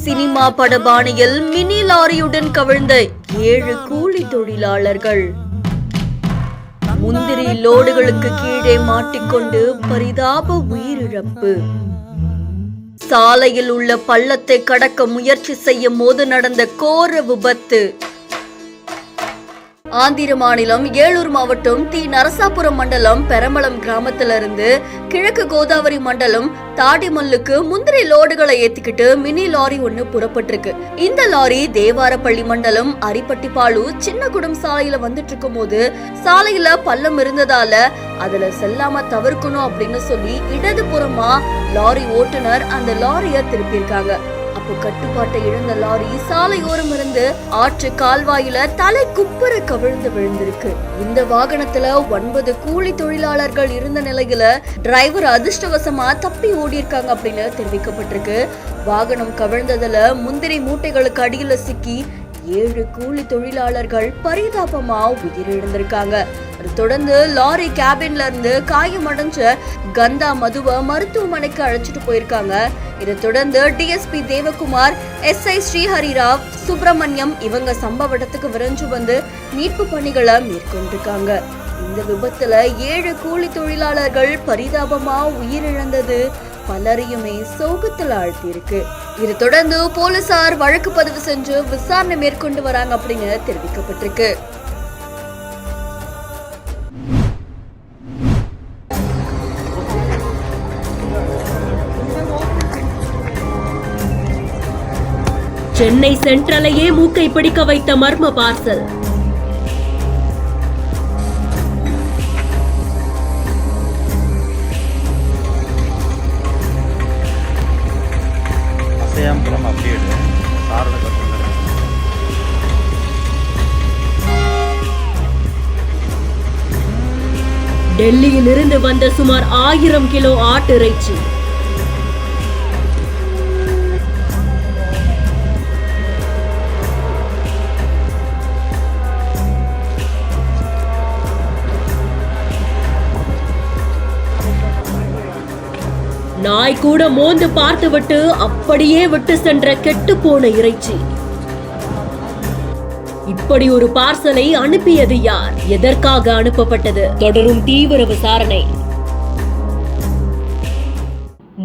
Cinema படபாணியில் mini லாரியுடன் கவிழ்ந்த 7 கூலி தொழிலாளர்கள். முந்திரி லோடுகளுக்கு கீழே மாட்டிக்கொண்டு பரிதாப உயிரிழப்பு. சாலையில் உள்ள பள்ளத்தை கடக்க முயற்சி செய்யும் போது நடந்த கோர விபத்து. ஆந்திர மாநிலம் ஏலூர் மாவட்டம் தி நரசாபுரம் மண்டலம் பெரம்பலம் கிராமத்திலிருந்து கிழக்கு கோதாவரி மண்டலம் தாடிமல்லுக்கு முந்திரி லோடுகளை ஏத்திக்கிட்டு மினி லாரி ஒண்ணு புறப்பட்டிருக்கு. இந்த லாரி தேவாரப்பள்ளி மண்டலம் அரிப்பட்டிப்பாலு சின்னகுடம் சாலையில வந்துட்டு இருக்கும் போது சாலையில பள்ளம் இருந்ததால அதுல செல்லாம தவிர்க்கணும் அப்படின்னு சொல்லி இடதுபுறமா லாரி ஓட்டுநர் அந்த லாரிய திருப்பியிருக்காங்க. அப்போ கட்டுப்பாட்டை இழந்த லாரி சாலையோரம் இருந்து ஆற்று கால்வாயில தலை குப்புற கவிழ்ந்து விழுந்திருக்கு. இந்த வாகனத்துல 9 கூலி தொழிலாளர்கள் இருந்த நிலையில டிரைவர் அதிர்ஷ்டவசமா தப்பி ஓடி இருக்காங்க அப்படின்னு தெரிவிக்கப்பட்டிருக்கு. வாகனம் கவிழ்ந்ததுல முந்திரி மூட்டைகளுக்கு அடியில சிக்கி 7 கூலி தொழிலாளர்கள் பரிதாபமா உயிரிழந்திருக்காங்க. தொடர்ந்து லாரி கேபின்ல இருந்து காயமடைஞ்ச கந்தா மதுவை மருத்துவமனைக்கு அழைச்சிட்டு போயிருக்காங்க. இதை தொடர்ந்து டிஎஸ்பி தேவகுமார், எஸ்ஐ ஸ்ரீஹரிராவ், சுப்பிரமணியம் இவங்க சம்பவ இடத்துக்கு விரைஞ்சு வந்து மீட்பு பணிகளை மேற்கொண்டிருக்காங்க. இந்த விபத்துல 7 கூலி தொழிலாளர்கள் பரிதாபமா உயிரிழந்தது பலரையுமே சோகத்துல ஆழ்த்தியிருக்கு. இதை தொடர்ந்து போலீசார் வழக்கு பதிவு செஞ்சு விசாரணை மேற்கொண்டு வராங்க அப்படின்னு தெரிவிக்கப்பட்டிருக்கு. சென்னை சென்ட்ரலையே மூக்கை பிடிக்க வைத்த மர்ம பார்சல். டெல்லியில் இருந்து வந்த சுமார் 1000 கிலோ ஆட்டு இறைச்சி. நாய் கூட மோந்து பார்த்துவிட்டு அப்படியே விட்டு சென்ற கெட்டு போன இறைச்சி. இப்படி ஒரு பார்சலை அனுப்பியது யார்? எதற்காக அனுப்பப்பட்டது? தொடரும் தீவிர விசாரணை.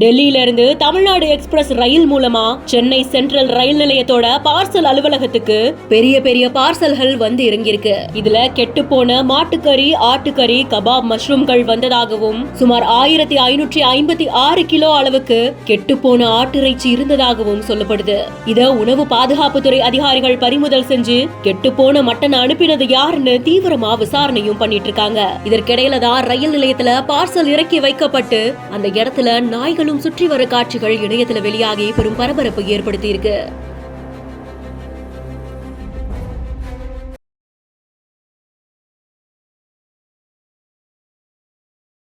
டெல்லியில இருந்து தமிழ்நாடு எக்ஸ்பிரஸ் ரயில் மூலமா சென்னை சென்ட்ரல் ரயில் நிலையத்தோட பார்சல் அலுவலகத்துக்கு பெரிய பெரிய பார்சல்கள் வந்து இறங்கியிருக்கு. இதுல கெட்டு போன மாட்டுக்கறி, ஆட்டுக்கறி, கபாப், மஷ்ரூம்கள் வந்ததாகவும் சுமார் 1556 கிலோ அளவுக்கு கெட்டு போன ஆட்டிறைச்சி இருந்ததாகவும் சொல்லப்படுது. இத உணவு பாதுகாப்புத்துறை அதிகாரிகள் பறிமுதல் செஞ்சு கெட்டு போன மட்டன் அனுப்பினது யாருன்னு தீவிரமா விசாரணையும் பண்ணிட்டு இருக்காங்க. இதற்கிடையில தான் ரயில் நிலையத்துல பார்சல் இறக்கி வைக்கப்பட்டு அந்த இடத்துல நாய்கள் சுற்றி வர காட்சிகள் இணையத்தில் வெளியாகி பெரும் பரபரப்பு ஏற்படுத்தி இருக்கு.